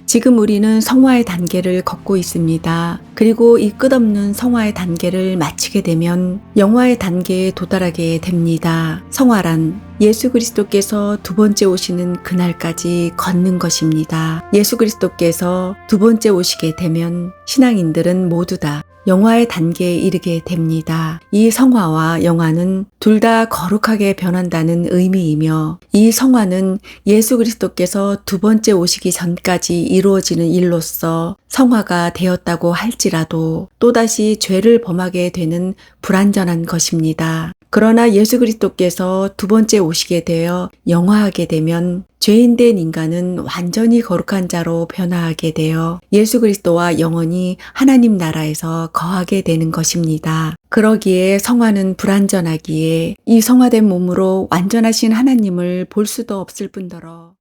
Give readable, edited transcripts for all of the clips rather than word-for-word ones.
지금 우리는 성화의 단계를 걷고 있습니다. 그리고 이 끝없는 성화의 단계를 마치게 되면 영화의 단계에 도달하게 됩니다. 성화란 예수 그리스도께서 두 번째 오시는 그날까지 걷는 것입니다. 예수 그리스도께서 두 번째 오시게 되면 신앙인들은 모두 다 영화의 단계에 이르게 됩니다. 이 성화와 영화는 둘 다 거룩하게 변한다는 의미이며 이 성화는 예수 그리스도께서 두 번째 오시기 전까지 이루어지는 일로서 성화가 되었다고 할지라도 또다시 죄를 범하게 되는 불완전한 것입니다. 그러나 예수 그리스도께서 두 번째 오시게 되어 영화하게 되면 죄인된 인간은 완전히 거룩한 자로 변화하게 되어 예수 그리스도와 영원히 하나님 나라에서 거하게 되는 것입니다. 그러기에 성화는 불완전하기에 이 성화된 몸으로 완전하신 하나님을 볼 수도 없을 뿐더러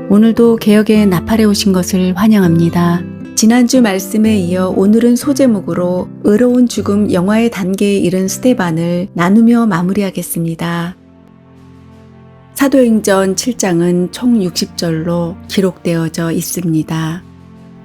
오늘도 개역의 나팔에 오신 것을 환영합니다. 지난주 말씀에 이어 오늘은 소제목으로 의로운 죽음 영화의 단계에 이른 스데반을 나누며 마무리하겠습니다. 사도행전 7장은 총 60절로 기록되어져 있습니다.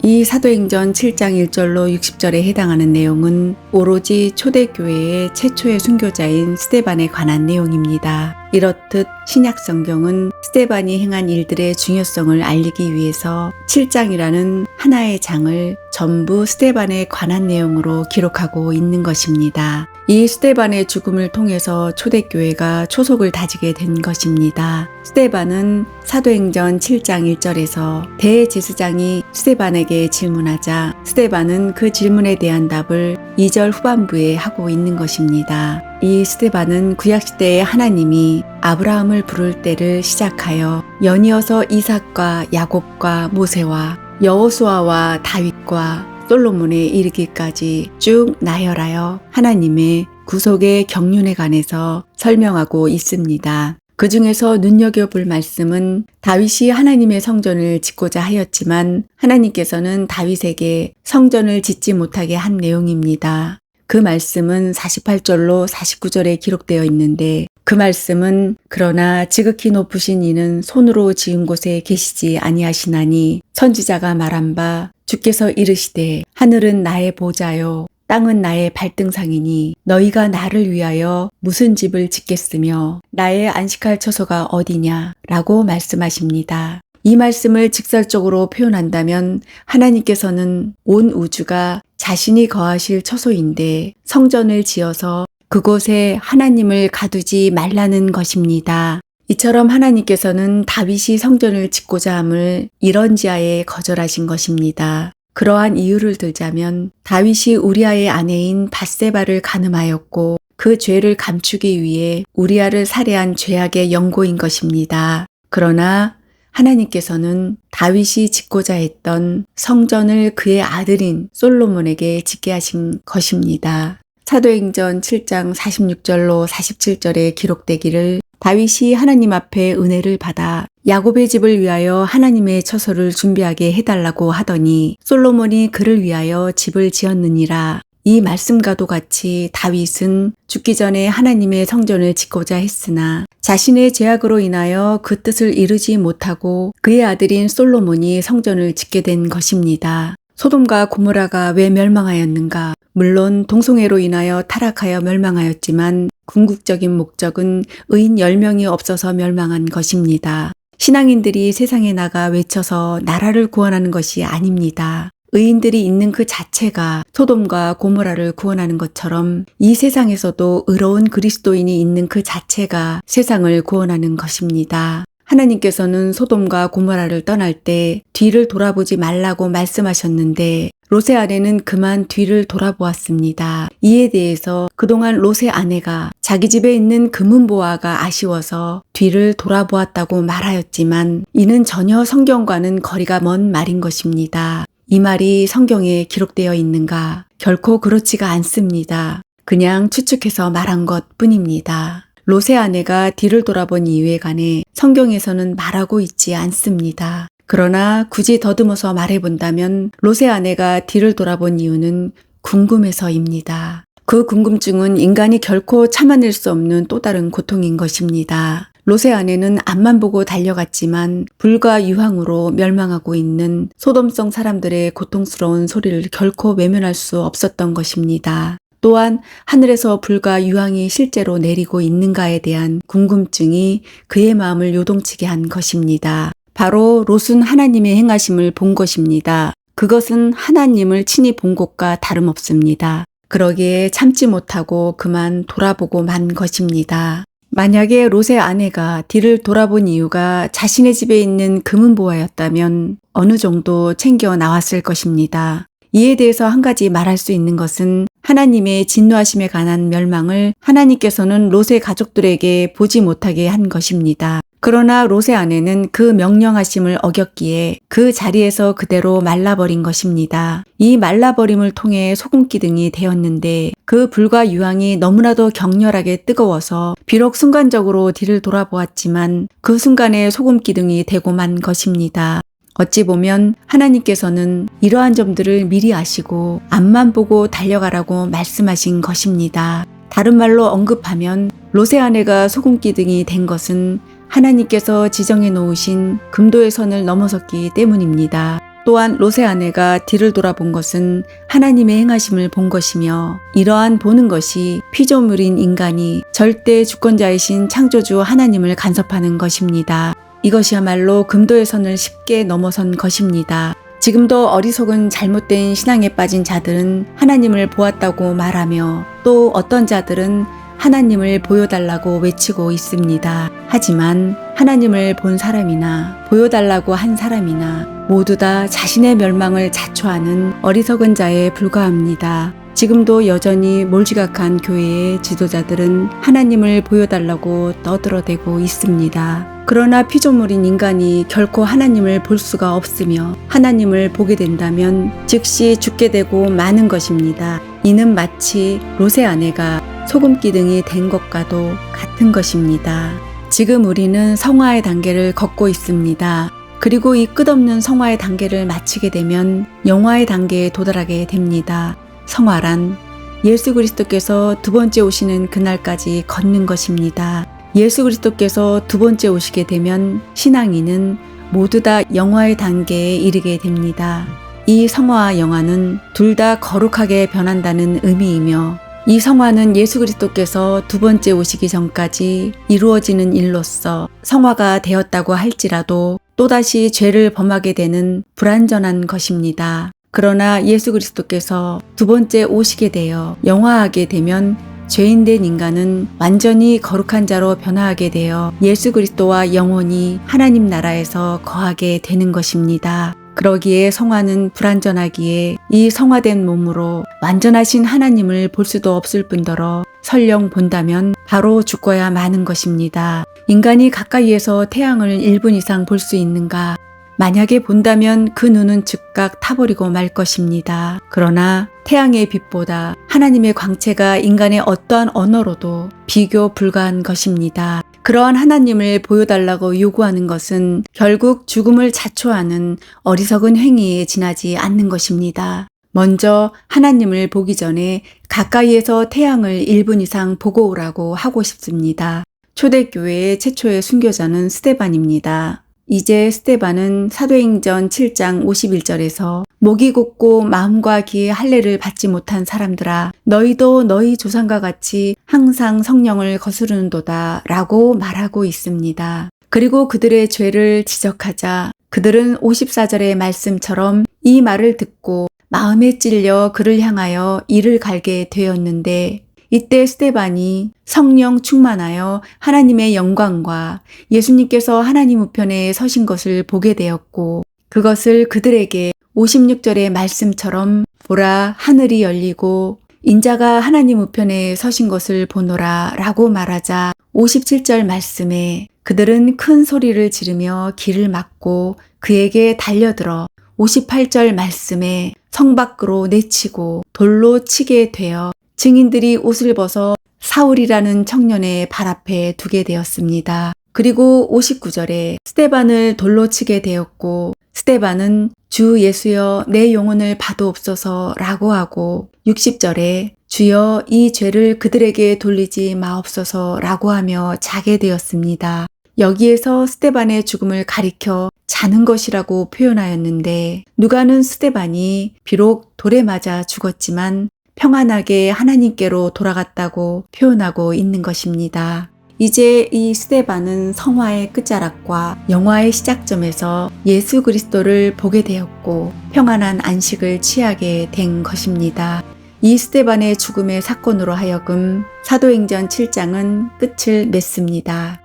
이 사도행전 7장 1절로 60절에 해당하는 내용은 오로지 초대교회의 최초의 순교자인 스데반에 관한 내용입니다. 이렇듯 신약성경은 스데반이 행한 일들의 중요성을 알리기 위해서 7장이라는 하나의 장을 전부 스데반에 관한 내용으로 기록하고 있는 것입니다. 이 스데반의 죽음을 통해서 초대교회가 초속을 다지게 된 것입니다. 스데반은 사도행전 7장 1절에서 대제사장이 스데반에게 질문하자 스데반은 그 질문에 대한 답을 2절 후반부에 하고 있는 것입니다. 이 스데반은 구약시대의 하나님이 아브라함을 부를 때를 시작하여 연이어서 이삭과 야곱과 모세와 여호수아와 다윗과 솔로몬에 이르기까지 쭉 나열하여 하나님의 구속의 경륜에 관해서 설명하고 있습니다. 그 중에서 눈여겨볼 말씀은 다윗이 하나님의 성전을 짓고자 하였지만 하나님께서는 다윗에게 성전을 짓지 못하게 한 내용입니다. 그 말씀은 48절로 49절에 기록되어 있는데 그 말씀은 그러나 지극히 높으신 이는 손으로 지은 곳에 계시지 아니하시나니 선지자가 말한 바 주께서 이르시되 하늘은 나의 보좌요 땅은 나의 발등상이니 너희가 나를 위하여 무슨 집을 짓겠으며 나의 안식할 처소가 어디냐 라고 말씀하십니다. 이 말씀을 직설적으로 표현한다면 하나님께서는 온 우주가 자신이 거하실 처소인데 성전을 지어서 그곳에 하나님을 가두지 말라는 것입니다. 이처럼 하나님께서는 다윗이 성전을 짓고자 함을 이런지하에 거절하신 것입니다. 그러한 이유를 들자면 다윗이 우리아의 아내인 밧세바를 간음하였고 그 죄를 감추기 위해 우리아를 살해한 죄악의 연고인 것입니다. 그러나 하나님께서는 다윗이 짓고자 했던 성전을 그의 아들인 솔로몬에게 짓게 하신 것입니다. 사도행전 7장 46절로 47절에 기록되기를 다윗이 하나님 앞에 은혜를 받아 야곱의 집을 위하여 하나님의 처소를 준비하게 해달라고 하더니 솔로몬이 그를 위하여 집을 지었느니라. 이 말씀과도 같이 다윗은 죽기 전에 하나님의 성전을 짓고자 했으나 자신의 죄악으로 인하여 그 뜻을 이루지 못하고 그의 아들인 솔로몬이 성전을 짓게 된 것입니다. 소돔과 고모라가 왜 멸망하였는가? 물론 동성애로 인하여 타락하여 멸망하였지만 궁극적인 목적은 의인 10명이 없어서 멸망한 것입니다. 신앙인들이 세상에 나가 외쳐서 나라를 구원하는 것이 아닙니다. 의인들이 있는 그 자체가 소돔과 고모라를 구원하는 것처럼 이 세상에서도 의로운 그리스도인이 있는 그 자체가 세상을 구원하는 것입니다. 하나님께서는 소돔과 고모라를 떠날 때 뒤를 돌아보지 말라고 말씀하셨는데 롯의 아내는 그만 뒤를 돌아보았습니다. 이에 대해서 그동안 롯의 아내가 자기 집에 있는 금은보화가 아쉬워서 뒤를 돌아보았다고 말하였지만 이는 전혀 성경과는 거리가 먼 말인 것입니다. 이 말이 성경에 기록되어 있는가? 결코 그렇지가 않습니다. 그냥 추측해서 말한 것 뿐입니다. 롯의 아내가 뒤를 돌아본 이유에 관해 성경에서는 말하고 있지 않습니다. 그러나 굳이 더듬어서 말해본다면 롯의 아내가 뒤를 돌아본 이유는 궁금해서입니다. 그 궁금증은 인간이 결코 참아낼 수 없는 또 다른 고통인 것입니다. 롯의 아내는 앞만 보고 달려갔지만 불과 유황으로 멸망하고 있는 소돔성 사람들의 고통스러운 소리를 결코 외면할 수 없었던 것입니다. 또한 하늘에서 불과 유황이 실제로 내리고 있는가에 대한 궁금증이 그의 마음을 요동치게 한 것입니다. 바로 롯은 하나님의 행하심을 본 것입니다. 그것은 하나님을 친히 본 것과 다름없습니다. 그러기에 참지 못하고 그만 돌아보고 만 것입니다. 만약에 롯의 아내가 뒤를 돌아본 이유가 자신의 집에 있는 금은보화였다면 어느 정도 챙겨 나왔을 것입니다. 이에 대해서 한 가지 말할 수 있는 것은 하나님의 진노하심에 관한 멸망을 하나님께서는 롯의 가족들에게 보지 못하게 한 것입니다. 그러나 롯의 아내는 그 명령하심을 어겼기에 그 자리에서 그대로 말라버린 것입니다. 이 말라버림을 통해 소금기둥이 되었는데 그 불과 유황이 너무나도 격렬하게 뜨거워서 비록 순간적으로 뒤를 돌아보았지만 그 순간에 소금기둥이 되고 만 것입니다. 어찌 보면 하나님께서는 이러한 점들을 미리 아시고 앞만 보고 달려가라고 말씀하신 것입니다. 다른 말로 언급하면 롯의 아내가 소금기둥이 된 것은 하나님께서 지정해 놓으신 금도의 선을 넘어섰기 때문입니다. 또한 롯의 아내가 뒤를 돌아본 것은 하나님의 행하심을 본 것이며 이러한 보는 것이 피조물인 인간이 절대 주권자이신 창조주 하나님을 간섭하는 것입니다. 이것이야말로 금도의 선을 쉽게 넘어선 것입니다. 지금도 어리석은 잘못된 신앙에 빠진 자들은 하나님을 보았다고 말하며 또 어떤 자들은 하나님을 보여달라고 외치고 있습니다. 하지만 하나님을 본 사람이나 보여달라고 한 사람이나 모두 다 자신의 멸망을 자초하는 어리석은 자에 불과합니다. 지금도 여전히 몰지각한 교회의 지도자들은 하나님을 보여달라고 떠들어대고 있습니다. 그러나 피조물인 인간이 결코 하나님을 볼 수가 없으며 하나님을 보게 된다면 즉시 죽게 되고 마는 것입니다. 이는 마치 롯의 아내가 소금기둥이 된 것과도 같은 것입니다. 지금 우리는 성화의 단계를 걷고 있습니다. 그리고 이 끝없는 성화의 단계를 마치게 되면 영화의 단계에 도달하게 됩니다. 성화란 예수 그리스도께서 두 번째 오시는 그날까지 걷는 것입니다. 예수 그리스도께서 두 번째 오시게 되면 신앙인은 모두 다 영화의 단계에 이르게 됩니다. 이 성화와 영화는 둘 다 거룩하게 변한다는 의미이며 이 성화는 예수 그리스도께서 두 번째 오시기 전까지 이루어지는 일로서 성화가 되었다고 할지라도 또다시 죄를 범하게 되는 불완전한 것입니다. 그러나 예수 그리스도께서 두 번째 오시게 되어 영화하게 되면 죄인된 인간은 완전히 거룩한 자로 변화하게 되어 예수 그리스도와 영원히 하나님 나라에서 거하게 되는 것입니다. 그러기에 성화는 불완전하기에 이 성화된 몸으로 완전하신 하나님을 볼 수도 없을 뿐더러 설령 본다면 바로 죽어야 마는 것입니다. 인간이 가까이에서 태양을 1분 이상 볼 수 있는가? 만약에 본다면 그 눈은 즉각 타버리고 말 것입니다. 그러나 태양의 빛보다 하나님의 광채가 인간의 어떠한 언어로도 비교 불가한 것입니다. 그러한 하나님을 보여달라고 요구하는 것은 결국 죽음을 자초하는 어리석은 행위에 지나지 않는 것입니다. 먼저 하나님을 보기 전에 가까이에서 태양을 1분 이상 보고 오라고 하고 싶습니다. 초대교회의 최초의 순교자는 스데반입니다. 이제 스데반은 사도행전 7장 51절에서 목이 곧고 마음과 귀의 할례를 받지 못한 사람들아 너희도 너희 조상과 같이 항상 성령을 거스르는도다 라고 말하고 있습니다. 그리고 그들의 죄를 지적하자 그들은 54절의 말씀처럼 이 말을 듣고 마음에 찔려 그를 향하여 이를 갈게 되었는데 이때 스데반이 성령 충만하여 하나님의 영광과 예수님께서 하나님 우편에 서신 것을 보게 되었고 그것을 그들에게 56절의 말씀처럼 보라 하늘이 열리고 인자가 하나님 우편에 서신 것을 보노라 라고 말하자 57절 말씀에 그들은 큰 소리를 지르며 길을 막고 그에게 달려들어 58절 말씀에 성 밖으로 내치고 돌로 치게 되어 증인들이 옷을 벗어 사울이라는 청년의 발 앞에 두게 되었습니다. 그리고 59절에 스데반을 돌로 치게 되었고 스데반은 주 예수여 내 영혼을 받으옵소서 라고 하고 60절에 주여 이 죄를 그들에게 돌리지 마옵소서 라고 하며 자게 되었습니다. 여기에서 스데반의 죽음을 가리켜 자는 것이라고 표현하였는데 누가는 스데반이 비록 돌에 맞아 죽었지만 평안하게 하나님께로 돌아갔다고 표현하고 있는 것입니다. 이제 이 스데반은 성화의 끝자락과 영화의 시작점에서 예수 그리스도를 보게 되었고 평안한 안식을 취하게 된 것입니다. 이 스데반의 죽음의 사건으로 하여금 사도행전 7장은 끝을 맺습니다.